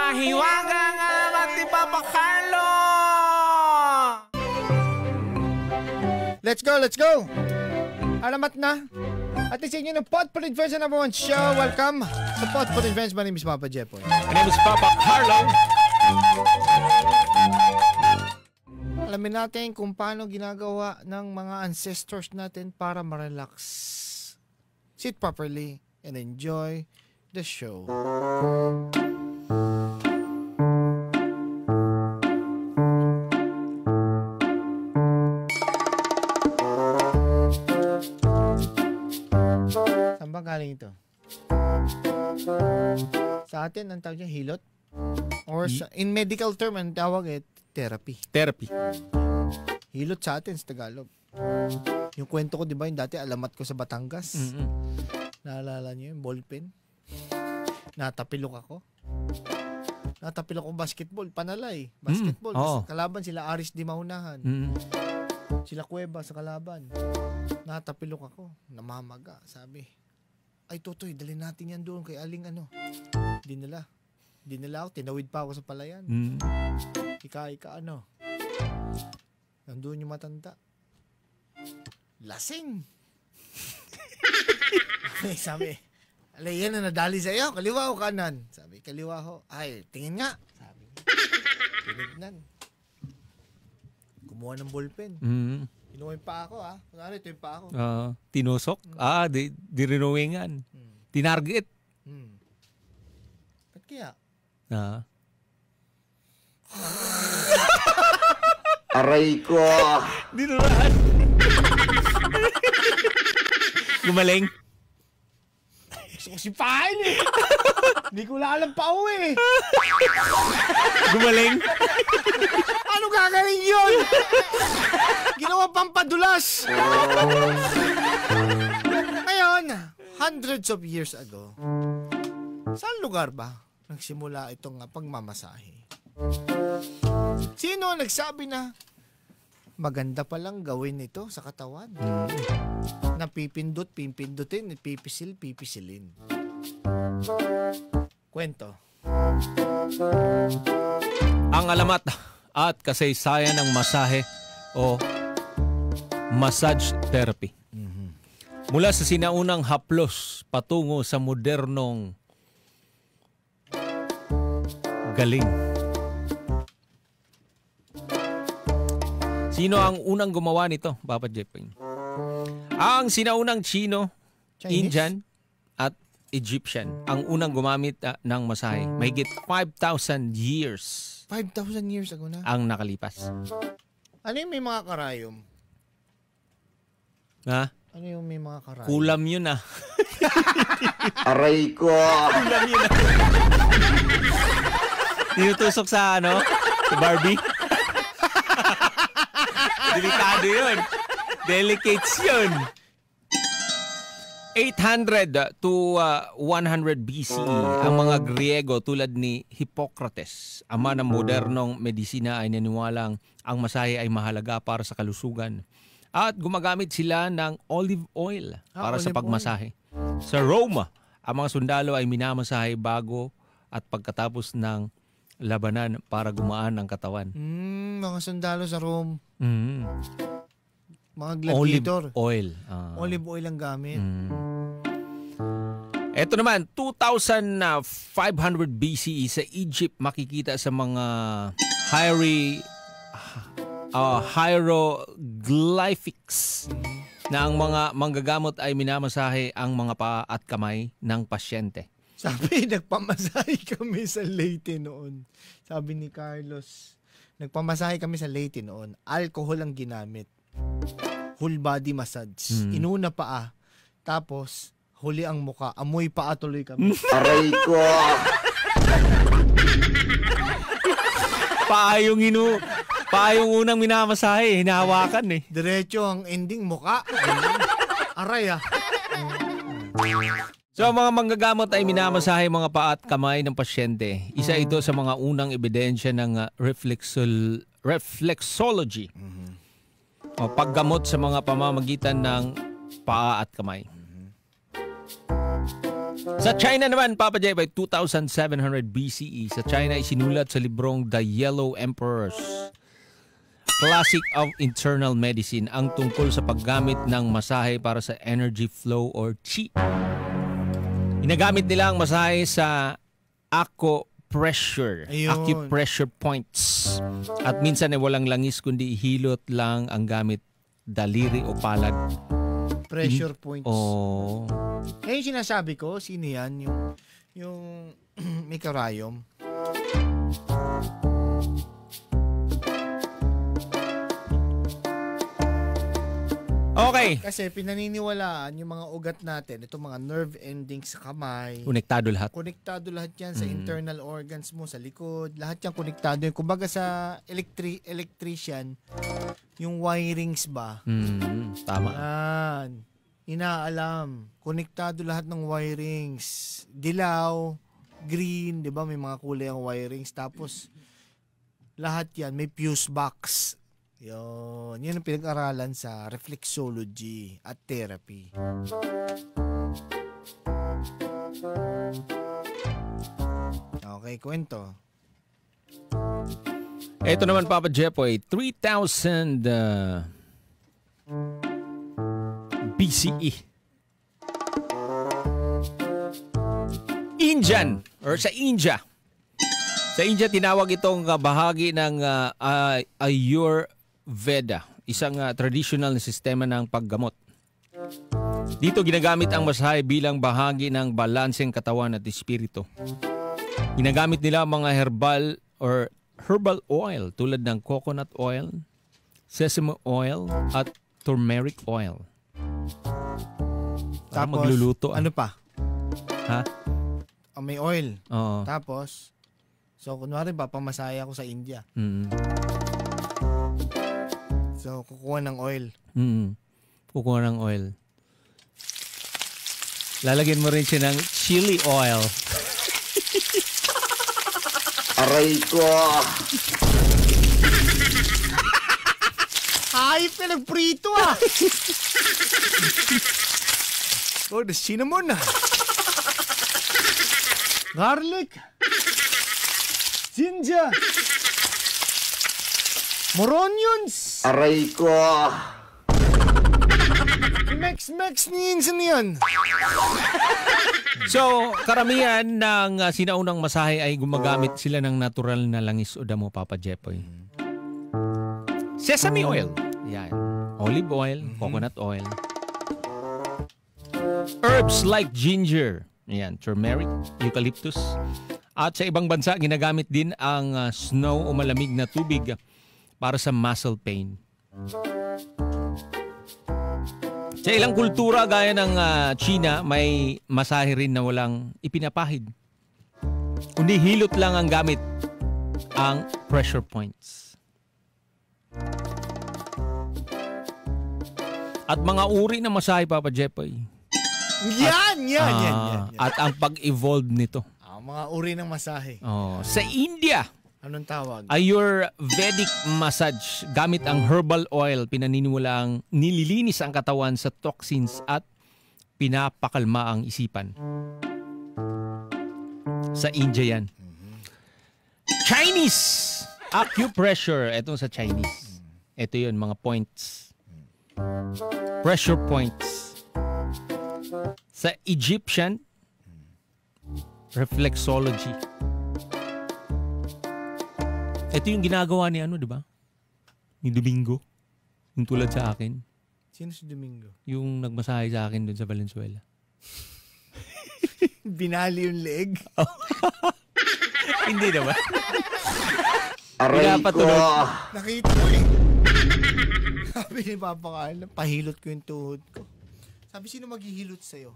Mahiwaga nga mati Papa Carlo! Let's go, let's go! Alamat na. At isa inyo ng Potpourri Friends and everyone show. Welcome sa Potpourri Friends. My name is Papa Jepoy. My name is Papa Carlo. Alamin natin kung paano ginagawa ng mga ancestors natin para ma-relax. Sit properly and enjoy the show. Saan ba galing ito? Sa atin, ang tawag niya hilot? Or in medical term, ang tawag therapy. Therapy. Hilot sa atin sa Tagalog. Yung kwento ko, di ba, yung dati alamat ko sa Batangas. Naalala niyo yung ballpen? Natapilok ako. Natapilok ako basketball. Panalay. Basketball. Kalaban sila Aris Di Maunahan. Sila Cueva sa kalaban. Natapilok ako. Namamaga. Sabi, ay Totoy, dalhin natin yan doon kay Aling ano. Dinala ako. Tinawid pa ako sa palayan. Ika ano. Nandun yung matanda. Lasing. Sabi, alay yan na nadali sa'yo. Kaliwa o kanan? Sabi, kaliwa ho. Ay, tingin nga. Sabi, tinignan. Kumuha ng ballpen. Kinuha yung pa ako ha. Kunwari, ito yung pa ako. Tinusok? Dirinuwingan. Tinarget? Ba't kaya? Aray ko. Dinuraan. Gumaling? Gusto ko sipahin eh. Hindi ko alam pa eh. Gumaling? Ano gagawin yun? Ginawa pang padulas. Ngayon, hundreds of years ago, saan lugar ba nagsimula itong pagmamasahe? Sino nagsabi na maganda palang gawin ito sa katawan? Pipindutin, pipisilin. Kwento. Ang alamat at kasaysayan ng masahe o massage therapy. Mula sa sinaunang haplos patungo sa modernong galing. Sino ang unang gumawa nito, Papa Jepoy? Ang sinaunang Chino, Chinese? Indian at Egyptian ang unang gumamit ng masahe. Mahigit 5,000 years 5,000 years ago na. ang nakalipas. Ano yung may mga karayom? Ha? Ano yung may mga karayom? Kulam yun ah. Aray ko. Kulam yun ah. Tinutusok sa ano? Sa Barbie? Delikado yun. Delicates yun. 800 to 100 BCE, ang mga Griego tulad ni Hippocrates, ama ng modernong medisina, ay naniwalang ang masahe ay mahalaga para sa kalusugan. At gumagamit sila ng olive oil para sa pagmasahe. Sa Rome, ang mga sundalo ay minamasahe bago at pagkatapos ng labanan para gumaan ang katawan. Mga sundalo sa Rome. Mga Olive gladiator. oil. Olive oil ang gamit. Ito naman, 2,500 BCE sa Egypt, makikita sa mga hieroglyphics na ang mga manggagamot ay minamasahe ang mga paa at kamay ng pasyente. Sabi, nagpamasahe kami sa Leyte noon. Sabi ni Carlos, nagpamasahe kami sa Leyte noon. Alcohol ang ginamit. Whole body massage. Inuna paa. Tapos, huli ang muka. Amoy paa tuloy kami. Aray ko. Paa yung unang minamasahe. Hinahawakan eh. Diretso ang ending muka. Aray ah. So, ang mga manggagamot ay minamasahe mga paa at kamay ng pasyente. Isa ito sa mga unang ebidensya ng reflexology. O paggamot sa mga pamamagitan ng paa at kamay. Sa China naman, Papa J, by 2700 BCE, sa China isinulat sa librong The Yellow Emperor's Classic of Internal Medicine ang tungkol sa paggamit ng masahe para sa energy flow or qi. Ginagamit nila ang masahe sa acupressure points. At minsan ay walang langis kundi hilot lang ang gamit daliri o palad. Pressure points. Oh. Eh, yung sinasabi ko, sino yan? Yung may karayom. Okay. Kasi pinaniniwalaan yung mga ugat natin, itong mga nerve endings sa kamay. Konektado lahat. Konektado lahat yan sa internal organs mo, sa likod. Lahat yan konektado. Kumbaga sa electrician, yung wirings ba? Tama. Yan. Inaalam. Konektado lahat ng wirings. Dilaw, green, di ba? May mga kulay ang wirings. Tapos, lahat yan. May fuse box. Yun. Yun ang pinag-aralan sa reflexology at therapy. Okay, kwento. Ito naman, Papa Jepoy, 3000 BCE. Indian, or sa India. Sa India, tinawag itong bahagi ng Ayurveda, isang traditional na sistema ng paggamot. Dito ginagamit ang masahe bilang bahagi ng balanseng katawan at espiritu. Ginagamit nila mga herbal oil tulad ng coconut oil, sesame oil, at turmeric oil. Tapos, magluluto. Ano pa? Ha? May oil. Oo. Tapos, so kunwari papamasaya ako sa India. So, kukuha ng oil. Kukuha ng oil. Lalagyan mo rin siya ng chili oil. Aray ko! Ay, pinagprito ah! Oh, the cinnamon ah! Garlic! Ginger! Moronions! Aray ko! Mex niyan. So, karamihan ng sinaunang masahe ay gumagamit sila ng natural na langis o damo, Papa Jepoy. Sesame oil. Yan. Olive oil, coconut oil. Herbs like ginger. Yan. Turmeric, eucalyptus. At sa ibang bansa, ginagamit din ang snow o malamig na tubig para sa muscle pain. Sa ilang kultura gaya ng China, may masahe rin na walang ipinapahid. Kundi hilot lang ang gamit, ang pressure points. At mga uri ng masahe, Papa Jepoy. Yan. At ang pag-evolve nito. Mga uri ng masahe. Sa India, anong tawag? Ayurvedic massage. Gamit ang herbal oil, pinaniniwalaang nililinis ang katawan sa toxins at pinapakalma ang isipan. Sa India yan. Chinese acupressure. Ito sa Chinese. Ito yun, mga points. Pressure points. Sa Egyptian, reflexology. Ito yung ginagawa ni di ba? Ni Domingo. Yung tulad sa akin. Sino si Domingo? Yung nagmasahe sa akin doon sa Valenzuela. Binali yung leg? Hindi naman. Aray ko! Nakita ko eh. Sabi ni Papa Carl, pahilot ko yung tuhod ko. Sabi, sino maghihilot sa'yo?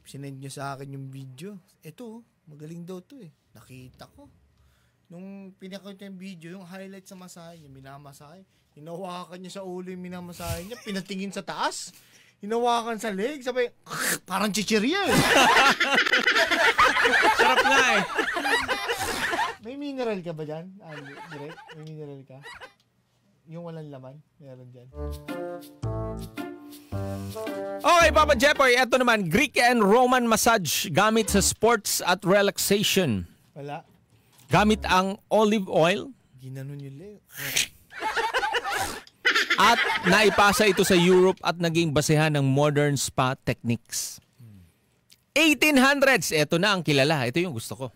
Sinend niyo sa akin yung video. Ito, magaling daw to eh. Nakita ko. Nung pinakita yung video, yung highlight sa masahe niya, minamasahe. Hinawakan niya sa ulo yung minamasahe niya, pinatingin sa taas. Hinawakan sa leg, sabi, parang chichirya eh. Sarap nga eh. May mineral ka ba dyan? Direct? May mineral ka? Yung walang laman? Meron dyan. Okay, Papa Jepoy, ito naman, Greek and Roman massage gamit sa sports at relaxation. Wala. Gamit ang olive oil Ginanon yung Leo. at naipasa ito sa Europe at naging basehan ng modern spa techniques. 1800s, ito na ang kilala. Ito yung gusto ko.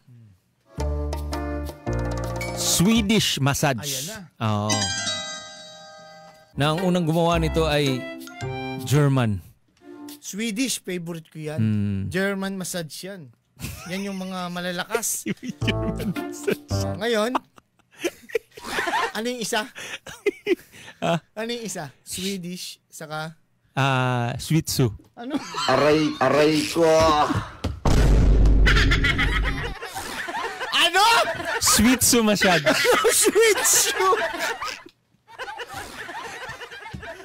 Swedish massage. Ayan na. Oo. Na ang unang gumawa nito ay German. Swedish, favorite ko yan. German massage yan. Yan yung mga malalakas. German massage. Ngayon, ano yung isa? Ano yung isa? Swedish, saka... Switsu. Ano? Aray ko. Ano? Switsu massage. Switsu!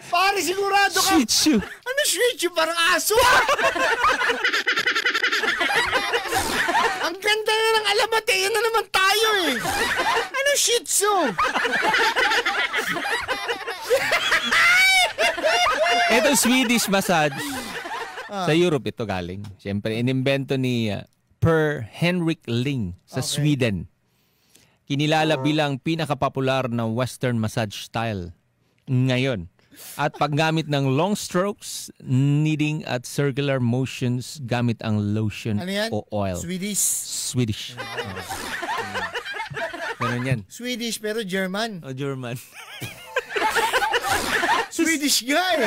Pare, sigurado ka. Switsu. Ano Switsu? Parang aso. Ang ganda na ng alamat eh. Yan na naman tayo eh. Ano Shih Tzu? Ito Swedish massage. Sa Europe ito galing. Siyempre, inimbento ni Per Henrik Ling sa Sweden. Kinilala bilang pinakapopular na Western massage style ngayon. At paggamit ng long strokes, kneading at circular motions gamit ang lotion Ano yan? o oil. Swedish. Ganun yan. Swedish pero German. O German. Swedish guy.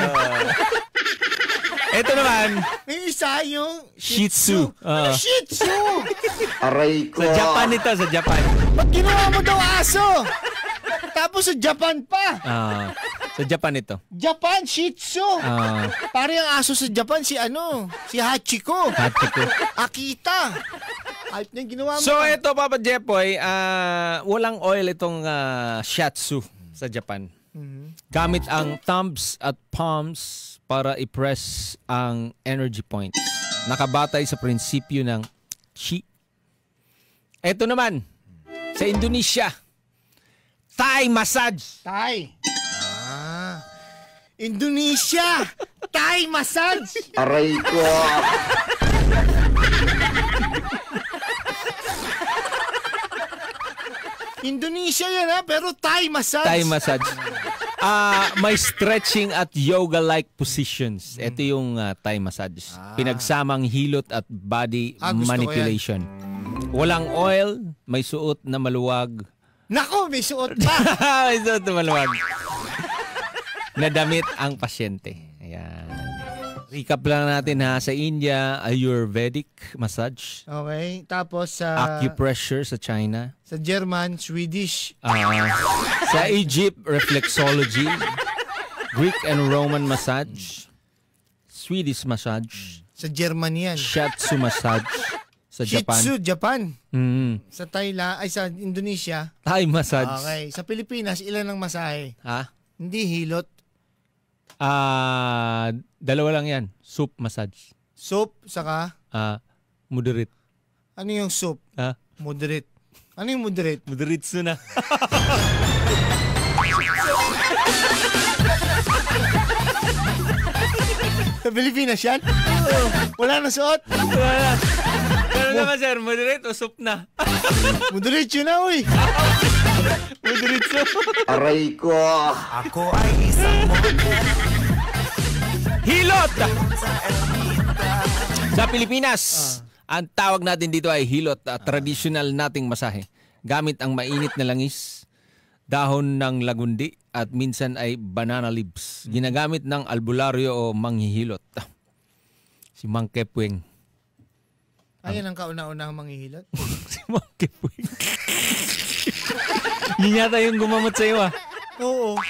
Ito naman, May isa yung Shih Tzu. Ano Shih Tzu? Aray ko. sa Japan ito, sa Japan. Ba't ginawa mo daw aso? Tapos sa Japan pa. Sa Japan ito. Japan, Shih Tzu. Pare ang aso sa Japan, si Hachiko. Hachiko. Akita. Ayop na yung ginawa mo. So ito, Papa Jepoy, walang oil itong shiatsu sa Japan. Gamit ang thumbs at palms para i-press ang energy points. Nakabatay sa prinsipyo ng chi. Ito naman, sa Indonesia, Thai massage. Thai. Indonesia. Thai massage. Aray ko. Indonesia yan pero Thai massage. Thai massage. May stretching at yoga-like positions. Ito yung Thai massage. Pinagsamang hilot at body Gusto ko manipulation. Walang oil, may suot na maluwag. Nako, may suot pa. May suot na maluwag. Na damit ang pasyente. Ayan. Recap lang natin sa India, Ayurvedic massage. Okay, tapos sa Acupressure sa China. Sa German, Swedish. Sa Egypt, reflexology. Greek and Roman massage. Swedish massage. Sa German yan. Shiatsu massage sa Japan. Shih Tzu, Japan. Sa Sa Indonesia. Thai massage. Okay, sa Pilipinas, ilan ang masahe? Hindi hilot. Dalawa lang yan. Soup massage. Soup, saka Moderate. ano yung soup? Moderate. Ano yung moderate? Moderate na. Sa Pilipinas yan? Wala na suot? Pero naman sir, moderate o soup na? Moderate yun na, uy. Moderate soup. Aray ko. Ako ay isang model. Hilot! Sa Pilipinas, ang tawag natin dito ay hilot, traditional nating masahe. Gamit ang mainit na langis, dahon ng lagundi, at minsan ay banana leaves. Ginagamit ng albularyo o manghihilot. Si Mang Kepweng. Ayan ang kauna-unahang manghihilot. Si Mang Kepweng. Yun yata yung gumamot sa iyo Oo.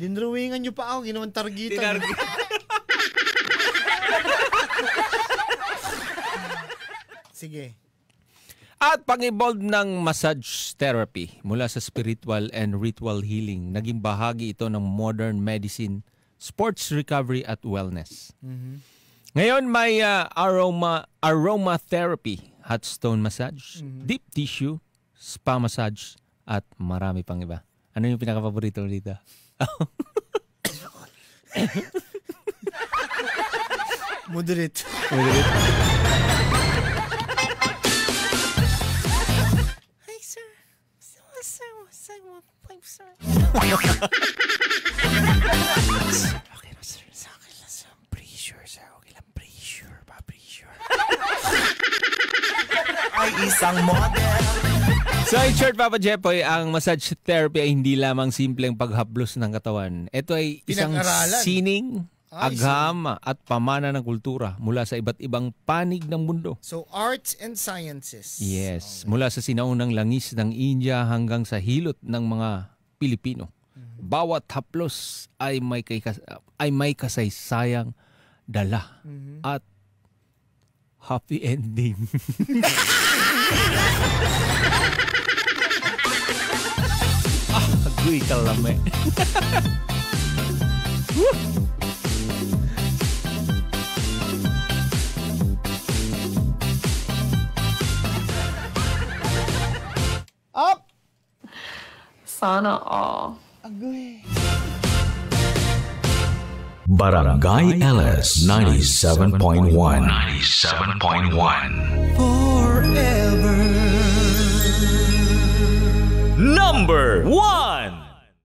Dinrawingan nyo pa ako, ginawang targitan. Sige. At pag-evolve ng massage therapy mula sa spiritual and ritual healing, naging bahagi ito ng modern medicine, sports recovery at wellness. Ngayon may aromatherapy, hot stone massage, deep tissue, spa massage, at marami pang iba. Ano yung pinaka-paborito dito? Moderate. Hi, sir. Sir, 5, sir. Okay na, sir. Sa akin lang, sir. Pretty sure, sir. Okay lang, pretty sure. Pretty sure. Ay isang model. So in short, Papa Jepoy, ang massage therapy ay hindi lamang simpleng paghaplos ng katawan. Ito ay isang Pinag-aralan. sining, Ay, agham at pamana ng kultura mula sa iba't ibang panig ng mundo. So, arts and sciences. Yes, mula sa sinaunang langis ng India hanggang sa hilot ng mga Pilipino. Bawat haplos ay may kasaysayang dala at happy ending. Agoy kalame. Up! Sana all. Barangay LS 97.1. 97.1. Forever. Number 1.